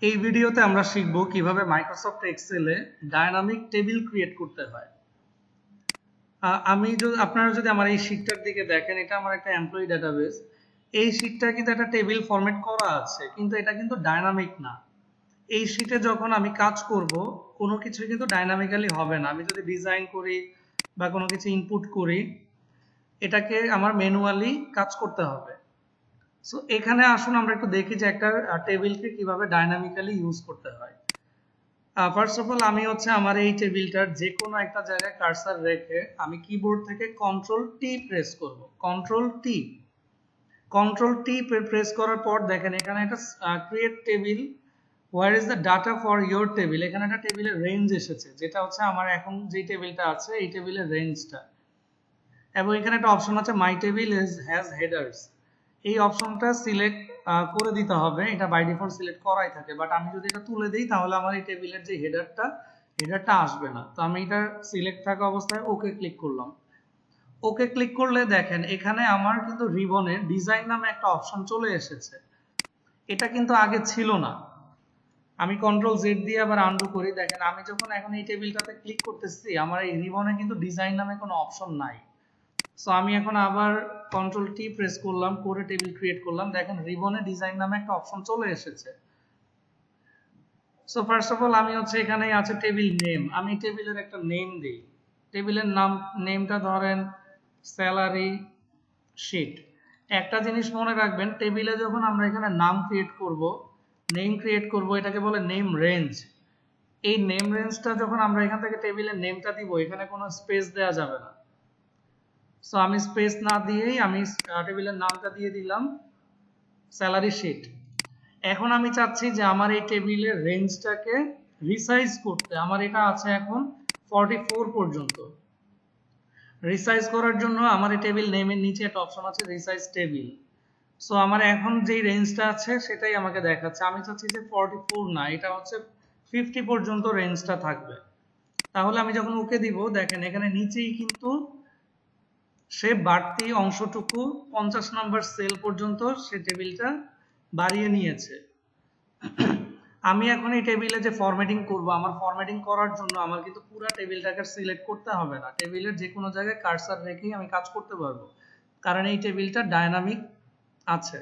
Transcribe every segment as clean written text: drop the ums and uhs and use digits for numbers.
এই ভিডিওতে আমরা শিখব কিভাবে মাইক্রোসফট এক্সেলে ডাইনামিক টেবিল ক্রিয়েট করতে হয়। আপনারা যদি আমার এই শীটটার দিকে দেখেন, এটা আমার একটা এমপ্লয়ি ডাটাবেস। এই শীটটা কিন্তু একটা টেবিল ফরম্যাট করা আছে, কিন্তু এটা কিন্তু ডাইনামিক না। এই শীটে যখন আমি কাজ করব, কোনো কিছু কিন্তু ডাইনামিক্যালি হবে না। আমি যদি ডিজাইন করি বা কোনো কিছু ইনপুট করি, এটাকে আমার ম্যানুয়ালি কাজ করতে হবে। সো এখানে আসুন আমরা একটু দেখি যে একটা টেবিলকে কিভাবে ডাইনামিক্যালি ইউজ করতে হয়। ফার্স্ট অফ অল আমি আমার এই টেবিলটার যে কোনো একটা জায়গায় কার্সার রেখে আমি কিবোর্ড থেকে কন্ট্রোল টি প্রেস করার পর দেখেন এখানে একটা create table, where is the data for your table. এখানে একটা টেবিলের রেঞ্জ এসেছে, যেটা আমার এখন যে টেবিলটা আছে এই টেবিলের রেঞ্জটা। এবং এখানে একটা অপশন আছে মাই টেবিল হ্যাজ হেডার্স। এই অপশনটা সিলেক্ট করে দিতে হবে। এটা বাই ডিফল্ট সিলেক্ট করাই থাকে, বাট আমি যদি এটা তুলে দিই তাহলে আমার এই টেবিলের যে হেডারটা আসবে না। তো আমি এটা সিলেক্ট থাকা অবস্থায় ওকে ক্লিক করলাম। ওকে ক্লিক করলে দেখেন এখানে আমার কিন্তু রিবনের ডিজাইন নামে একটা অপশন চলে এসেছে। এটা কিন্তু আগে ছিল না। আমি কন্ট্রোল জেড দিয়ে আবার আনডু করি। দেখেন আমি যখন এখন এই টেবিলটাতে ক্লিক করতেছি, আমার এই রিবনে কিন্তু ডিজাইন নামে কোনো অপশন নাই। সো আমি এখন আবার কন্ট্রোল টি প্রেস করলাম, করে টেবিল ক্রিয়েট করলাম। দেখেন রিবনে ডিজাইন নামে একটা অপশন চলে এসেছে। সো ফার্স্ট অফ অল আমি এখানে আছে টেবিল নেম। আমি টেবিলের একটা নেম দিই। টেবিলের নেমটা ধরেন স্যালারি শিট। একটা জিনিস মনে রাখবেন, টেবিলে যখন আমরা এখানে নেম ক্রিয়েট করব, এটাকে বলে নেম রেঞ্জ। এই নেম রেঞ্জটা যখন আমরা এখান থেকে টেবিলের নেমটা দিব, এখানে কোনো স্পেস দেওয়া যাবে না। সো আমি স্পেস না দিয়েই আমি টেবিলের নামটা দিয়ে দিলাম স্যালারি শিট। এখন আমি চাচ্ছি যে আমার এই টেবিলের রেঞ্জটাকে রিসাইজ করতে। আমার এটা আছে এখন 44 পর্যন্ত। রিসাইজ করার জন্য আমার এই টেবিল নেমের নিচে একটা অপশন আছে রিসাইজ টেবিল। সো আমার এখন যেই রেঞ্জটা আছে সেটাই আমাকে দেখাচ্ছে। আমি চাচ্ছি যে 44 না, এটা 50 পর্যন্ত রেঞ্জটা থাকবে। তাহলে আমি যখন ওকে দিব, দেখেন এখানে নিচেই কিন্তু সে বাড়তি অংশটুকু 50 নাম্বার সেল পর্যন্ত সে টেবিলটা বাড়িয়ে নিয়েছে। আমি এখন এই টেবিলে যে ফরম্যাটিং করব, আমার ফরম্যাটিং করার জন্য আমার কিন্তু পুরো টেবিলটাকে সিলেক্ট করতে হবে না। টেবিলের যে কোনো জায়গায় কার্সার রেখেই আমি কাজ করতে পারবো, কারণ এই টেবিলটা ডাইনামিক আছে।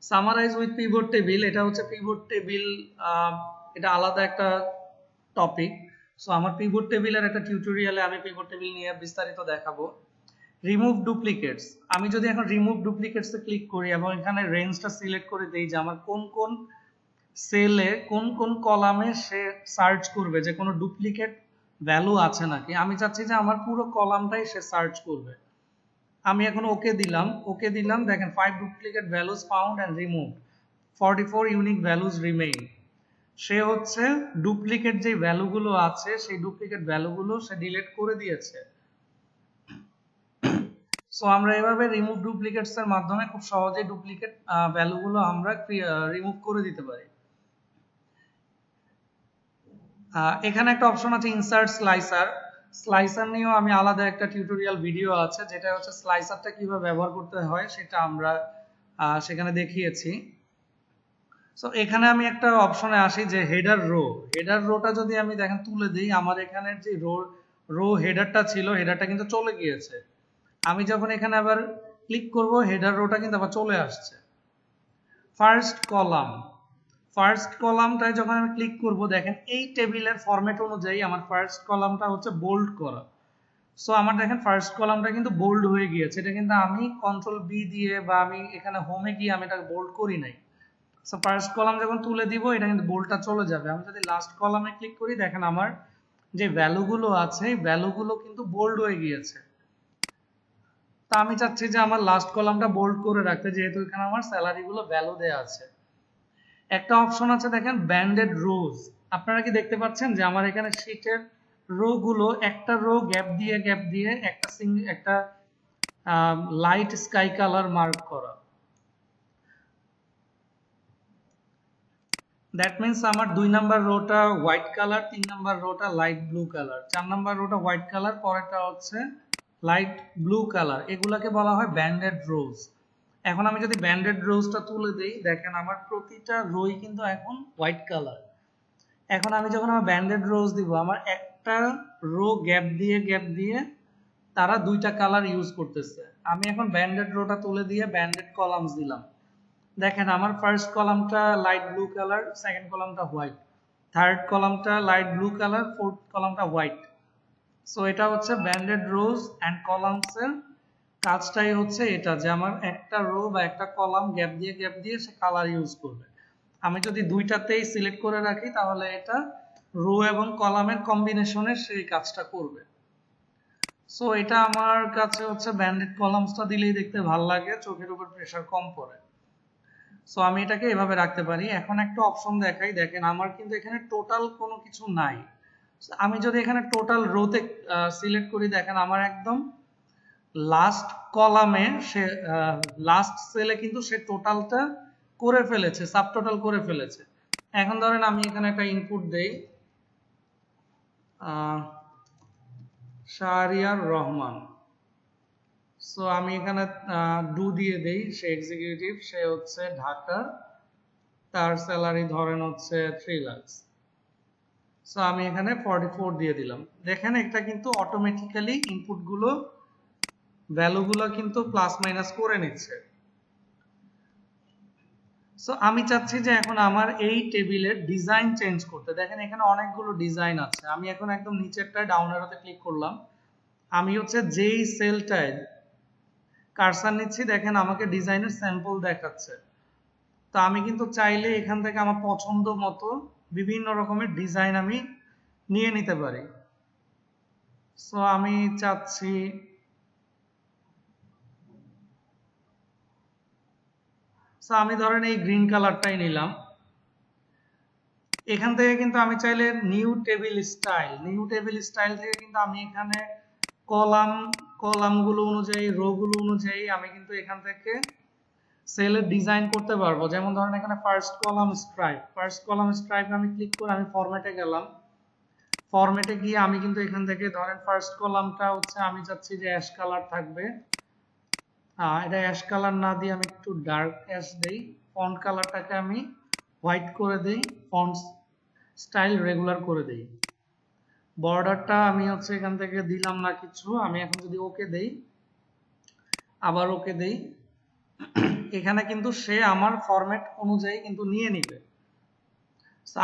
সামারাইজ উইথ পিভট টেবিল, এটা পিভট টেবিল, এটা আলাদা একটা টপিক। সো আমার পিভট টেবিলের একটা টিউটোরিয়ালে আমি পিভট টেবিল নিয়ে বিস্তারিত দেখাবো। রিমুভ ডুপ্লিকেটস, আমি যদি এখন রিমুভ ডুপ্লিকেটস এ ক্লিক করি এবং এখানে রেঞ্জটা সিলেক্ট করে দেই যে আমার কোন কোন সেলে কোন কোন কলামে সে সার্চ করবে যে কোনো ডুপ্লিকেট ভ্যালু আছে নাকি। আমি চাচ্ছি যে আমার পুরো কলামটাই সে সার্চ করবে। আমি এখন ওকে দিলাম। দেখেন 5 duplicate values found and removed, 44 unique values remain. সে ডুপ্লিকেট যে ভ্যালুগুলো আছে সেই ডুপ্লিকেট ভ্যালুগুলো সে ডিলিট করে দিয়েছে। সো আমরা এভাবে রিমুভ ডুপ্লিকেটস এর মাধ্যমে খুব সহজে ডুপ্লিকেট ভ্যালুগুলো আমরা রিমুভ করে দিতে পারি। এখানে একটা অপশন আছে ইনসার্ট স্লাইসার নিয়েও আমি আলাদা একটা টিউটোরিয়াল ভিডিও আছে, যেটা স্লাইসারটা কিভাবে ব্যবহার করতে হয় সেটা আমরা সেখানে দেখিয়েছি। সো এখানে আমি একটা অপশনে আসি যে হেডার রোটা যদি আমি দেখেন তুলে দিই, আমার এখানের যে রো হেডারটা ছিল, হেডারটা কিন্তু চলে গিয়েছে। আমি যখন এখানে আবার ক্লিক করব, হেডার রোটা কিন্তু আবার চলে আসছে। ফার্স্ট কলামটায় যখন আমি ক্লিক করব, দেখেন এই টেবিলের ফরম্যাট অনুযায়ী আমার ফার্স্ট কলামটা বোল্ড করা। সো আমার দেখেন ফার্স্ট কলামটা কিন্তু বোল্ড হয়ে গিয়েছে। এটা কিন্তু আমি কন্ট্রোল বি দিয়ে বা আমি এখানে হোমে গিয়ে আমি এটা বোল্ড করি নাই। সো ফার্স্ট কলাম যখন তুলে দিব, এটা কিন্তু বোল্ডটা চলে যাবে। আমি যদি লাস্ট কলামে ক্লিক করি, দেখেন আমার যে ভ্যালুগুলো আছে এই ভ্যালুগুলো কিন্তু বোল্ড হয়ে গিয়েছে। তা আমি চাচ্ছি যে আমার লাস্ট কলামটা বোল্ড করে রাখতে, যেহেতু এখানে আমার স্যালারিগুলো ভ্যালু দেওয়া আছে। একটা অপশন আছে দেখেন ব্যান্ডেড রোজ। আপনারা কি দেখতে পাচ্ছেন যে আমার এখানে শীটের রো গুলো একটা রো গ্যাপ দিয়ে একটা লাইট স্কাই কালার মার্ক করা। দ্যাট মিন্স আমার 2 number rota white colour, 3 number rota light blue colour, 4 number rota white colour, পরেরটা লাইট ব্লু কালার। এগুলাকে বলা হয় ব্যান্ডেড রোজ। এখন আমি যদি ব্যান্ডেড রোজটা তুলে দেই, দেখেন আমার প্রতিটা রোই কিন্তু এখন হোয়াইট কালার। এখন আমি যখন আমার ব্যান্ডেড রোজ দিব, আমার একটা রো গ্যাপ দিয়ে তারা দুইটা কালার ইউজ করতেছে। আমি এখন ব্যান্ডেড রোটা তুলে দিয়ে ব্যান্ডেড কলামস দিলাম, দেখেন আমার ফার্স্ট কলামটা লাইট ব্লু কালার, সেকেন্ড কলামটা হোয়াইট, থার্ড কলামটা লাইট ব্লু কালার, ফোর্থ কলামটা হোয়াইট। সো এটা হচ্ছে ব্যান্ডেড রোজ অ্যান্ড কলামস এর কাজটাই হচ্ছে এটা, যে আমার একটা রো বা একটা কলাম গ্যাপ দিয়ে সে কালার ইউজ করবে। আমি যদি দুইটাতেই সিলেক্ট করে রাখি তাহলে এটা রো এবং কলামের কম্বিনেশনে সেই কাজটা করবে। সো এটা আমার কাছে হচ্ছে ব্যান্ডেড কলামসটা দিলেই দেখতে ভালো লাগে, চোখের উপর প্রেসার কম পড়ে। সো আমি এটাকে এভাবে রাখতে পারি। এখন একটা অপশন দেখাই, দেখেন আমার কিন্তু এখানে টোটাল কোনো কিছু নাই। আমি যদি এখানে টোটাল রোতে সিলেক্ট করি, দেখেন আমার একদম লাস্ট কলামে সে লাস্ট সেলে কিন্তু সে টোটালটা করে ফেলেছে, সাবটোটাল করে ফেলেছে। এখন ধরেন আমি এখানে একটা ইনপুট দেই, শাহরিয়ার রহমান। সো আমি এখানে ডু দিয়ে দেই, সে এক্সিকিউটিভ, সে হচ্ছে ঢাকা, তার স্যালারি ধরেন হচ্ছে 3 লাখ। সো আমি এখানে 44 দিয়ে দিলাম। দেখেন এটা কিন্তু অটোমেটিক্যালি ইনপুট গুলো ভ্যালুগুলো কিন্তু প্লাস মাইনাস করে নিচ্ছে। সো আমি চাচ্ছি যে এখন আমার এই টেবিলের ডিজাইন চেঞ্জ করতে। দেখেন এখানে অনেকগুলো ডিজাইন আছে। আমি এখন একদম নিচেরটায় ডাউন অ্যারোতে ক্লিক করলাম, আমি হচ্ছে যেই সেলটায় কার্সার নিচ্ছি, দেখেন আমাকে ডিজাইনের স্যাম্পল দেখাচ্ছে। তো আমি কিন্তু চাইলে এখান থেকে আমার পছন্দ মতো বিভিন্ন রকমের ডিজাইন আমি নিয়ে নিতে পারি। সো আমি চাচ্ছি আমি ধরেন এই গ্রিন কালারটাই নিলাম। এখান থেকে কিন্তু আমি চাইলে নিউ টেবিল স্টাইল থেকে কিন্তু আমি এখানে কলামগুলো অনুযায়ী, রো গুলো অনুযায়ী আমি কিন্তু এখান থেকে সেলের ডিজাইন করতে পারবো। যেমন ধরেন এখানে ফার্স্ট কলাম স্ট্রাইপ আমি ক্লিক করে আমি ফরম্যাটে গেলাম। ফরম্যাটে গিয়ে আমি কিন্তু এখান থেকে ধরেন ফার্স্ট কলামটা হচ্ছে আমি চাচ্ছি যে অ্যাশ কালার থাকবে। এটা অ্যাশ কালার না দিয়ে আমি একটু ডার্ক অ্যাশ দেই। ফন্ট কালারটাকে আমি হোয়াইট করে দেই, ফন্ট স্টাইল রেগুলার করে দেই। বর্ডারটা আমি হচ্ছে এখান থেকে দিলাম না কিছু। আমি এখন যদি ওকে দেই, আবার ওকে দেই, এখানে কিন্তু সে আমার ফরম্যাট অনুযায়ী কিন্তু নিয়ে নিবে।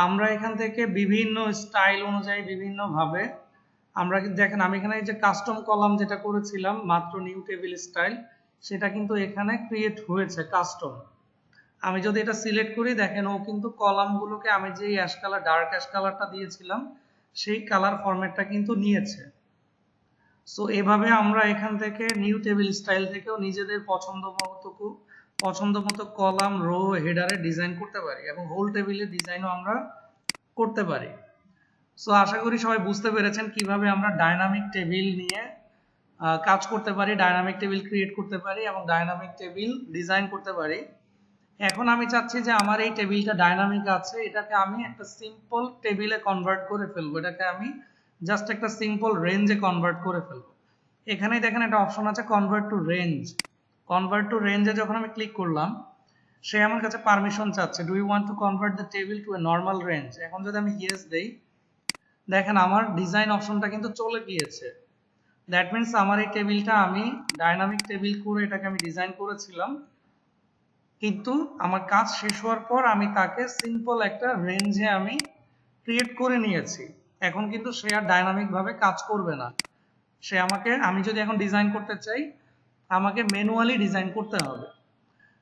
আমরা এখান থেকে বিভিন্ন স্টাইল অনুযায়ী বিভিন্ন ভাবে আমরা দেখেন, আমি এখানে এই যে কাস্টম কলাম যেটা করেছিলাম মাত্র নিউ টেবিল স্টাইল, সেটা কিন্তু এখানে ক্রিয়েট হয়েছে কাস্টম। আমি যদি এটা সিলেক্ট করি, দেখেন ও কিন্তু কলামগুলোকে আমি যে অ্যাশ কালার, ডার্ক অ্যাশ কালারটা দিয়েছিলাম সেই কালার ফরম্যাটটা কিন্তু নিয়েছে। সো এভাবে আমরা এখান থেকে নিউ টেবিল স্টাইল থেকেও নিজেদের পছন্দ মতো কলাম, রো, হেডারে ডিজাইন করতে পারি এবং হোল টেবিলের ডিজাইনও আমরা করতে পারি। সো আশা করি সবাই বুঝতে পেরেছেন কিভাবে আমরা ডাইনামিক টেবিল নিয়ে কাজ করতে পারি, ডাইনামিক টেবিল ক্রিয়েট করতে পারি এবং ডাইনামিক টেবিল ডিজাইন করতে পারি। এখন আমি চাচ্ছি যে আমার এই টেবিলটা ডাইনামিক আছে, এটাকে আমি একটা সিম্পল টেবিলে কনভার্ট করে ফেলবো, এটাকে আমি জাস্ট একটা সিম্পল রেঞ্জে কনভার্ট করে ফেলবো। এখানেই দেখেন একটা অপশন আছে কনভার্ট টু রেঞ্জে যখন আমি ক্লিক করলাম, সে আমার কাছে পারমিশন চাচ্ছে, do you want to convert the table to a normal range. এখন যদি আমি ইয়েস দেই, দেখেন আমার ডিজাইন অপশনটা কিন্তু চলে গিয়েছে। দ্যাট মিনস আমার এই টেবিলটা আমি ডাইনামিক টেবিল করে এটাকে আমি ডিজাইন করেছিলাম, কিন্তু আমার কাজ শেষ হওয়ার পর আমি তাকে সিম্পল একটা রেঞ্জে আমি ক্রিয়েট করে নিয়েছি। এখন কিন্তু সে আর ডাইনামিক ভাবে কাজ করবে না। সে আমাকে, আমি যদি এখন ডিজাইন করতে চাই, আমাকে ম্যানুয়ালি ডিজাইন করতে হবে।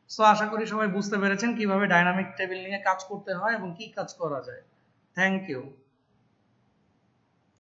সো আশা করি সবাই বুঝতে পেরেছেন কিভাবে ডাইনামিক টেবিল নিয়ে কাজ করতে হয় এবং কি কাজ করা যায়। Thank you.